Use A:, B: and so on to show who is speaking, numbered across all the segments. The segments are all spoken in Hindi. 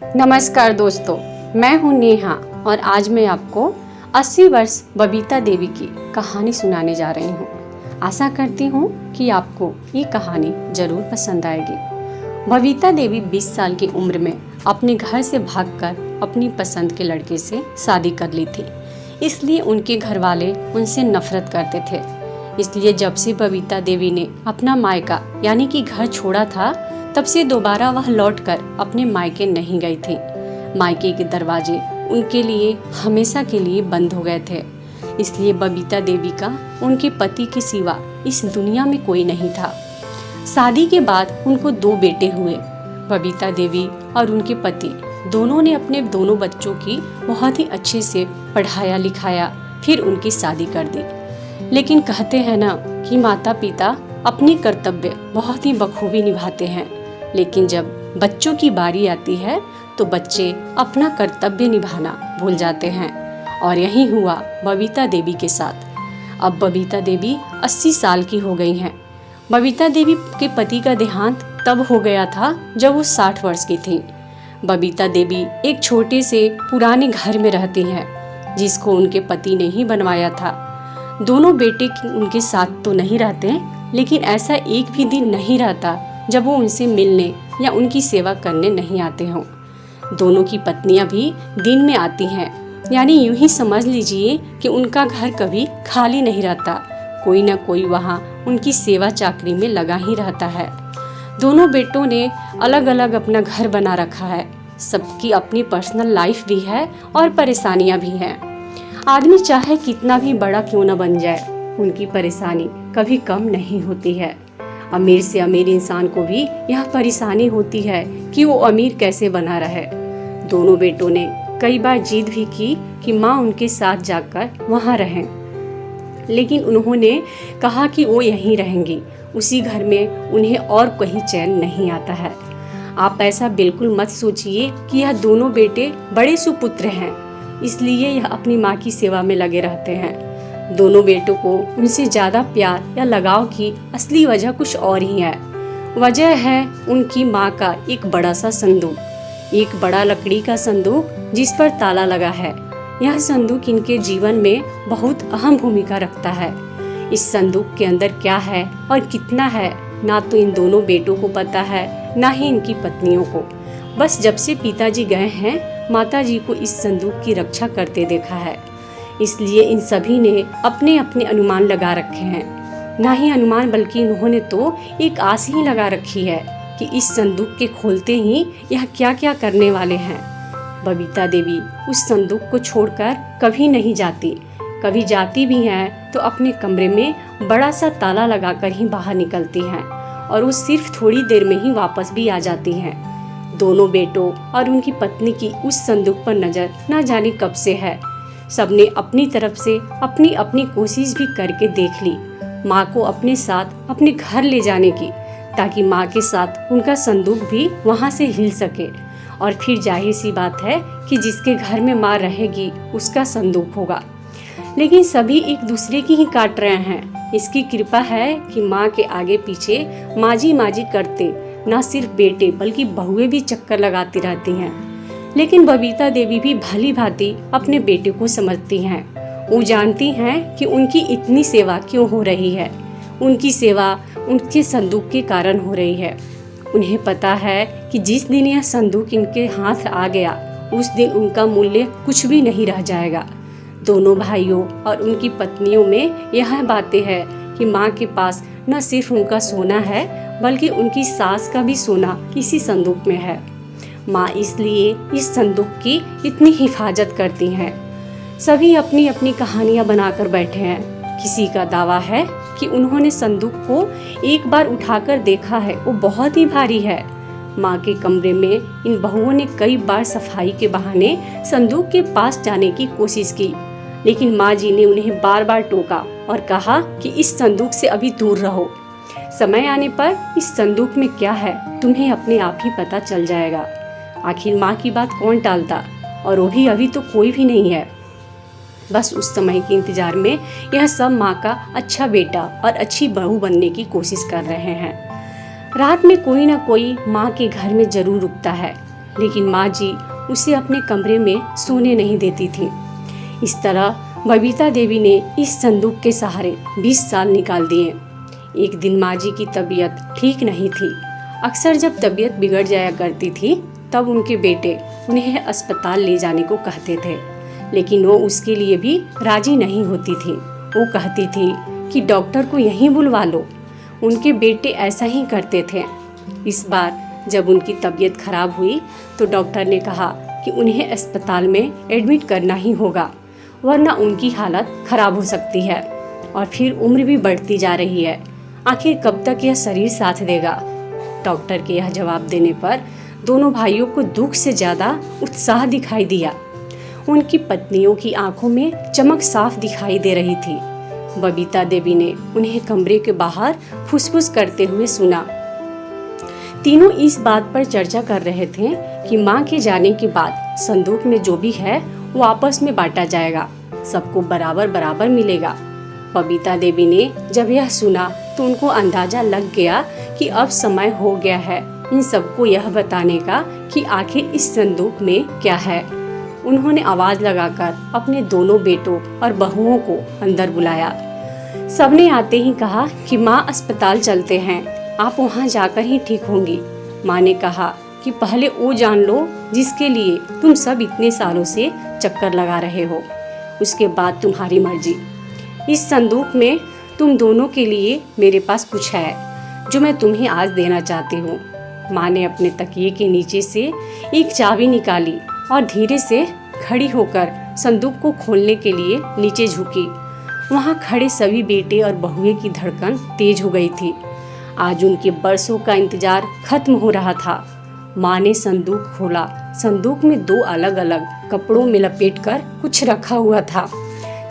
A: नमस्कार दोस्तों, मैं हूं नेहा और आज मैं आपको 80 वर्ष बबीता देवी की कहानी सुनाने जा रही हूं। आशा करती हूं कि आपको ये कहानी जरूर पसंद आएगी। बबीता देवी 20 साल की उम्र में अपने घर से भागकर अपनी पसंद के लड़के से शादी कर ली थी। इसलिए उनके घर वाले उनसे नफरत करते थे। इसलिए जब से बबीता देवी ने अपना मायका यानी कि घर छोड़ा था, तब से दोबारा वह लौटकर अपने मायके नहीं गई थी। मायके के दरवाजे उनके लिए हमेशा के लिए बंद हो गए थे। इसलिए बबीता देवी का उनके पति के सिवा इस दुनिया में कोई नहीं था। शादी के बाद उनको 2 बेटे हुए। बबीता देवी और उनके पति दोनों ने अपने दोनों बच्चों की बहुत ही अच्छे से पढ़ाया लिखाया, फिर उनकी शादी कर दी। लेकिन कहते हैं ना कि माता पिता अपनी कर्तव्य बहुत ही बखूबी निभाते हैं, लेकिन जब बच्चों की बारी आती है तो बच्चे अपना कर्तव्य निभाना भूल जाते हैं। और यही हुआ बबीता देवी के साथ। अब बबीता देवी 80 साल की हो गई हैं। बबीता देवी के पति का देहांत तब हो गया था जब वो 60 वर्ष की थी। बबीता देवी एक छोटे से पुराने घर में रहती हैं, जिसको उनके पति ने ही बनवाया था। दोनों बेटे उनके साथ तो नहीं रहते, लेकिन ऐसा एक भी दिन नहीं रहता जब वो उनसे मिलने या उनकी सेवा करने नहीं आते हों। दोनों की पत्नियां भी दिन में आती हैं, यानी यूं ही समझ लीजिए कि उनका घर कभी खाली नहीं रहता। कोई ना कोई वहाँ उनकी सेवा चाकरी में लगा ही रहता है। दोनों बेटों ने अलग अलग अपना घर बना रखा है। सबकी अपनी पर्सनल लाइफ भी है और परेशानियां भी हैं। आदमी चाहे कितना भी बड़ा क्यों न बन जाए, उनकी परेशानी कभी कम नहीं होती है। अमीर से अमीर इंसान को भी यह परेशानी होती है कि वो अमीर कैसे बना रहे। दोनों बेटों ने कई बार जिद भी की कि माँ उनके साथ जाकर वहाँ रहें, लेकिन उन्होंने कहा कि वो यहीं रहेंगी। उसी घर में उन्हें और कहीं चैन नहीं आता है। आप ऐसा बिल्कुल मत सोचिए कि यह दोनों बेटे बड़े सुपुत्र हैं, इसलिए यह अपनी माँ की सेवा में लगे रहते हैं। दोनों बेटों को उनसे ज़्यादा प्यार या लगाव की असली वजह कुछ और ही है। वजह है उनकी माँ का एक बड़ा सा संदूक, एक बड़ा लकड़ी का संदूक जिस पर ताला लगा है। यह संदूक इनके जीवन में बहुत अहम भूमिका रखता है। इस संदूक के अंदर क्या है और कितना है, ना तो इन दोनों बेटों को पता है, ना ही इनकी पत्नियों को। बस जब से पिताजी गए हैं, माताजी को इस संदूक की रक्षा करते देखा है। इसलिए इन सभी ने अपने अपने अनुमान लगा रखे हैं। ना ही अनुमान, बल्कि इन्होंने तो एक आस ही लगा रखी है कि इस संदूक के खोलते ही यह क्या क्या करने वाले हैं। बबीता देवी उस संदूक को छोड़कर कभी नहीं जाती। कभी जाती भी हैं तो अपने कमरे में बड़ा सा ताला लगाकर ही बाहर निकलती हैं, और वो सिर्फ थोड़ी देर में ही वापस भी आ जाती हैं। दोनों बेटों और उनकी पत्नी की उस संदूक पर नजर ना जाने कब से है। सबने अपनी तरफ से अपनी अपनी कोशिश भी करके देख ली माँ को अपने साथ अपने घर ले जाने की, ताकि माँ के साथ उनका संदूक भी वहाँ से हिल सके। और फिर जाहिर सी बात है कि जिसके घर में माँ रहेगी उसका संदूक होगा। लेकिन सभी एक दूसरे की ही काट रहे हैं। इसकी कृपा है कि माँ के आगे पीछे माजी माजी करते न सिर्फ बेटे बल्कि बहुएं भी चक्कर लगाती रहती हैं। लेकिन बबीता देवी भी भली भांति अपने बेटे को समझती हैं। वो जानती हैं कि उनकी इतनी सेवा क्यों हो रही है। उनकी सेवा उनके संदूक के कारण हो रही है। उन्हें पता है कि जिस दिन यह संदूक इनके हाथ आ गया, उस दिन उनका मूल्य कुछ भी नहीं रह जाएगा। दोनों भाइयों और उनकी पत्नियों में यह बातें हैं कि माँ के पास न सिर्फ उनका सोना है, बल्कि उनकी सास का भी सोना इसी संदूक में है। माँ इसलिए इस संदूक की इतनी हिफाजत करती हैं। सभी अपनी अपनी कहानियाँ बनाकर बैठे हैं। किसी का दावा है कि उन्होंने संदूक को एक बार उठाकर देखा है, वो बहुत ही भारी है। माँ के कमरे में इन बहुओं ने कई बार सफाई के बहाने संदूक के पास जाने की कोशिश की, लेकिन माँ जी ने उन्हें बार बार टोका और कहा कि इस संदूक से अभी दूर रहो। समय आने पर इस संदूक में क्या है तुम्हें अपने आप ही पता चल जाएगा। आखिर माँ की बात कौन टालता, और वो भी अभी तो कोई भी नहीं है। बस उस समय के इंतजार में यह सब माँ का अच्छा बेटा और अच्छी बहू बनने की कोशिश कर रहे हैं। रात में कोई ना कोई माँ के घर में जरूर रुकता है, लेकिन माँ जी उसे अपने कमरे में सोने नहीं देती थी। इस तरह बबीता देवी ने इस संदूक के सहारे 20 साल निकाल दिए। एक दिन माँ जी की तबीयत ठीक नहीं थी। अक्सर जब तबीयत बिगड़ जाया करती थी तब उनके बेटे उन्हें अस्पताल ले जाने को कहते थे, लेकिन वो उसके लिए भी राजी नहीं होती थी। वो कहती थी कि डॉक्टर को यहीं बुलवा लो। उनके बेटे ऐसा ही करते थे। इस बार जब उनकी तबीयत खराब हुई तो डॉक्टर ने कहा कि उन्हें अस्पताल में एडमिट करना ही होगा, वरना उनकी हालत खराब हो सकती है और फिर उम्र भी बढ़ती जा रही है। आखिर कब तक यह शरीर साथ देगा? डॉक्टर के यह जवाब देने पर दोनों भाइयों को दुख से ज़्यादा उत्साह दिखाई दिया। उनकी पत्नियों की आंखों में चमक साफ दिखाई दे रही थी। बबीता देवी ने उन्हें कमरे के बाहर फुसफुस करते हुए सुना। तीनों इस बात पर चर्चा कर रहे थे कि माँ के जाने के बाद संदूक में जो भी है वो आपस में बांटा जाएगा, सबको बराबर बराबर मिलेगा। बबीता देवी ने जब यह सुना तो उनको अंदाजा लग गया कि अब समय हो गया है इन सबको यह बताने का कि आखिर इस संदूक में क्या है। उन्होंने आवाज लगाकर अपने दोनों बेटों और बहुओं को अंदर बुलाया। सबने आते ही कहा कि माँ अस्पताल चलते हैं, आप वहाँ जाकर ही ठीक होंगी। माँ ने कहा कि पहले वो जान लो जिसके लिए तुम सब इतने सालों से चक्कर लगा रहे हो, उसके बाद तुम्हारी मर्जी। इस संदूक में तुम दोनों के लिए मेरे पास कुछ है जो मैं तुम्हें आज देना चाहती हूँ। माँ ने अपने तकिए के नीचे से एक चाबी निकाली और धीरे से खड़ी होकर संदूक को खोलने के लिए नीचे झुकी। वहाँ खड़े सभी बेटे और बहुए की धड़कन तेज हो गई थी। आज उनके बरसों का इंतजार खत्म हो रहा था। माँ ने संदूक खोला। संदूक में 2 अलग अलग कपड़ों में लपेटकर कुछ रखा हुआ था।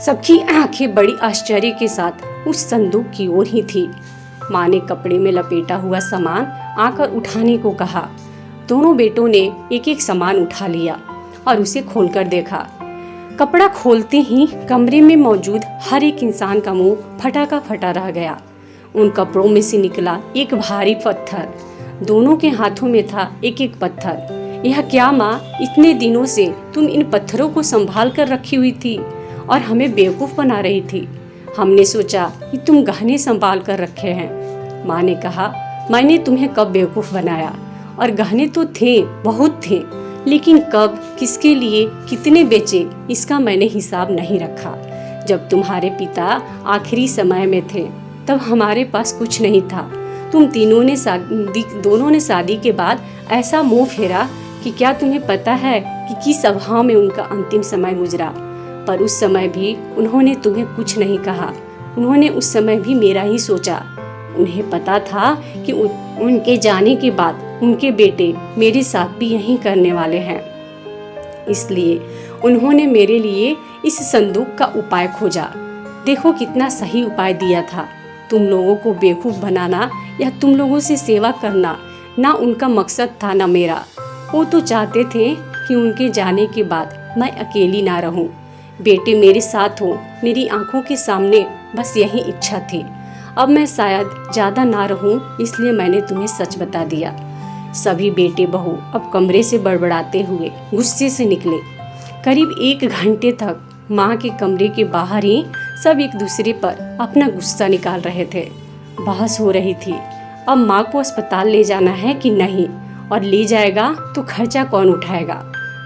A: सबकी आंखें बड़ी आश्चर्य के साथ उस संदूक की ओर ही थी। माँ ने कपड़े में लपेटा हुआ सामान आकर उठाने को कहा। दोनों बेटों ने एक एक सामान उठा लिया और उसे खोलकर देखा। कपड़ा खोलते ही कमरे में मौजूद हर एक इंसान का मुंह फटा का फटा रह गया। उन कपड़ों में से निकला एक भारी पत्थर। दोनों के हाथों में था एक एक पत्थर। यह क्या माँ, इतने दिनों से तुम इन पत्थरों को संभाल कर रखी हुई थी और हमें बेवकूफ़ बना रही थी। हमने सोचा कि तुम गहने संभाल कर रखे हैं। माँ ने कहा, मैंने तुम्हें कब बेवकूफ़ बनाया? और गहने तो थे, बहुत थे, लेकिन कब, किसके लिए, कितने बेचे, इसका मैंने हिसाब नहीं रखा। जब तुम्हारे पिता आखिरी समय में थे तब हमारे पास कुछ नहीं था। तुम दोनों ने शादी के बाद ऐसा मुंह फेरा कि क्या तुम्हें पता है कि किस अभाव में उनका अंतिम समय गुजरा। पर उस समय भी उन्होंने तुम्हें कुछ नहीं कहा। उन्होंने उस समय भी मेरा ही सोचा। उन्हें पता था कि उनके जाने के बाद उनके बेटे मेरे साथ भी यही करने वाले हैं। इसलिए उन्होंने मेरे लिए इस संदूक का उपाय खोजा। देखो कितना सही उपाय दिया था। तुम लोगों को बेवकूफ़ बनाना या तुम लोगों से सेवा करना ना उनका मकसद था ना मेरा। वो तो चाहते थे कि उनके जाने के बाद मैं अकेली ना रहूं, बेटे मेरे साथ हो, मेरी आंखों के सामने, बस यही इच्छा थी। अब मैं शायद ज़्यादा ना रहूं, इसलिए मैंने तुम्हें सच बता दिया। सभी बेटे बहू अब कमरे से बड़बड़ाते हुए गुस्से से निकले। करीब 1 घंटे तक माँ के कमरे के बाहर ही सब एक दूसरे पर अपना गुस्सा निकाल रहे थे। बहस हो रही थी, अब माँ को अस्पताल ले जाना है कि नहीं, और ले जाएगा तो खर्चा कौन उठाएगा।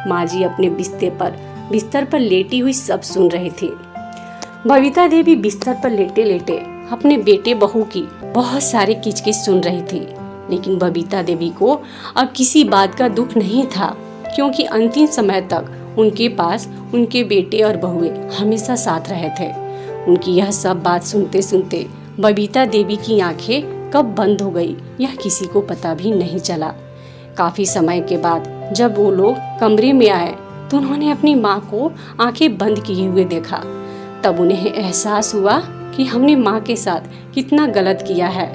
A: माँ जी अपने बिस्तर पर लेटी हुई सब सुन रही थी। बबीता देवी बिस्तर पर लेटे लेटे अपने बेटे बहू की बहुत सारी किचकिच सुन रही थी, लेकिन बबीता देवी को अब किसी बात का दुख नहीं था, क्योंकि अंतिम समय तक उनके पास उनके बेटे और बहुएं हमेशा साथ रहे थे। उनकी यह सब बात सुनते सुनते बबीता देवी की आंखें कब बंद हो गई यह किसी को पता भी नहीं चला। काफी समय के बाद जब वो लोग कमरे में आए तो उन्होंने अपनी माँ को आंखें बंद किए हुए देखा। तब उन्हें एहसास हुआ कि हमने माँ के साथ कितना गलत किया है,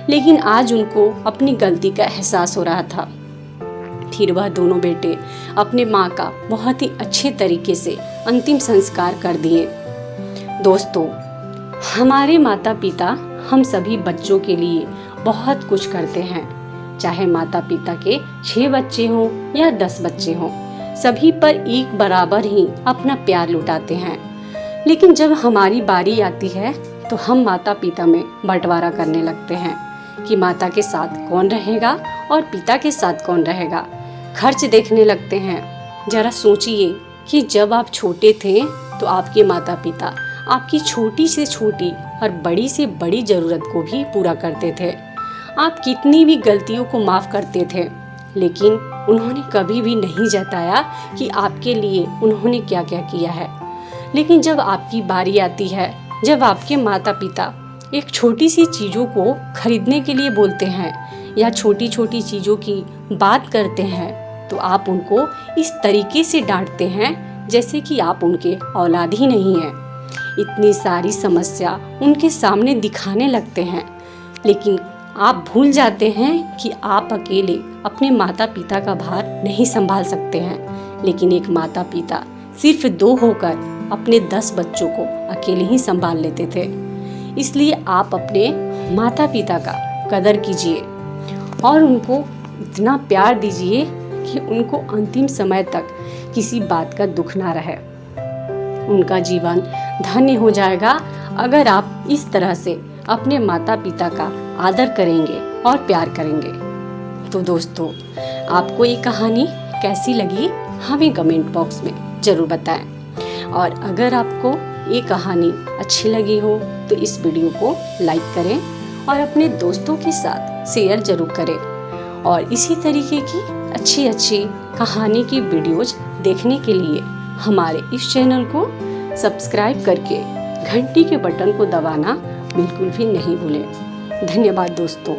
A: लेकिन आज उनको अपनी गलती का एहसास हो रहा था। फिर वह दोनों बेटे अपने माँ का बहुत ही अच्छे तरीके से अंतिम संस्कार कर दिए। दोस्तों, हमारे माता पिता हम सभी बच्चों के लिए बहुत कुछ करते हैं, चाहे माता पिता के 6 बच्चे हों या 10 बच्चे हों, सभी पर एक बराबर ही अपना प्यार लुटाते हैं। लेकिन जब हमारी बारी आती है तो हम माता पिता में बंटवारा करने लगते हैं कि माता के साथ कौन रहेगा और पिता के साथ कौन रहेगा। खर्च देखने लगते हैं। जरा सोचिए कि जब आप छोटे थे तो आपके माता पिता आपकी छोटी से छोटी और बड़ी से बड़ी ज़रूरत को भी पूरा करते थे। आप कितनी भी गलतियों को माफ़ करते थे, लेकिन उन्होंने कभी भी नहीं जताया कि आपके लिए उन्होंने क्या क्या किया है। लेकिन जब आपकी बारी आती है, जब आपके माता पिता एक छोटी सी चीज़ों को खरीदने के लिए बोलते हैं या छोटी छोटी चीज़ों की बात करते हैं, तो आप उनको इस तरीके से डांटते हैं जैसे कि आप उनके औलाद ही नहीं हैं। इतनी सारी समस्या उनके सामने दिखाने लगते हैं, लेकिन आप भूल जाते हैं कि आप अकेले अपने माता पिता का भार नहीं संभाल सकते हैं। लेकिन एक माता पिता सिर्फ 2 होकर अपने 10 बच्चों को अकेले ही संभाल लेते थे। इसलिए आप अपने माता पिता का कदर कीजिए और उनको इतना प्यार दीजिए कि उनको अंतिम समय तक किसी बात का दुख ना रहे। उनका जीवन धन्य हो जाएगा अगर आप इस तरह से अपने माता पिता का आदर करेंगे और प्यार करेंगे। तो दोस्तों, आपको ये कहानी कैसी लगी हमें कमेंट बॉक्स में ज़रूर बताएं। और अगर आपको ये कहानी अच्छी लगी हो तो इस वीडियो को लाइक करें और अपने दोस्तों के साथ शेयर ज़रूर करें। और इसी तरीके की अच्छी अच्छी कहानी की वीडियोज देखने के लिए हमारे इस चैनल को सब्सक्राइब करके घंटी के बटन को दबाना बिल्कुल भी नहीं भूलें। धन्यवाद दोस्तों।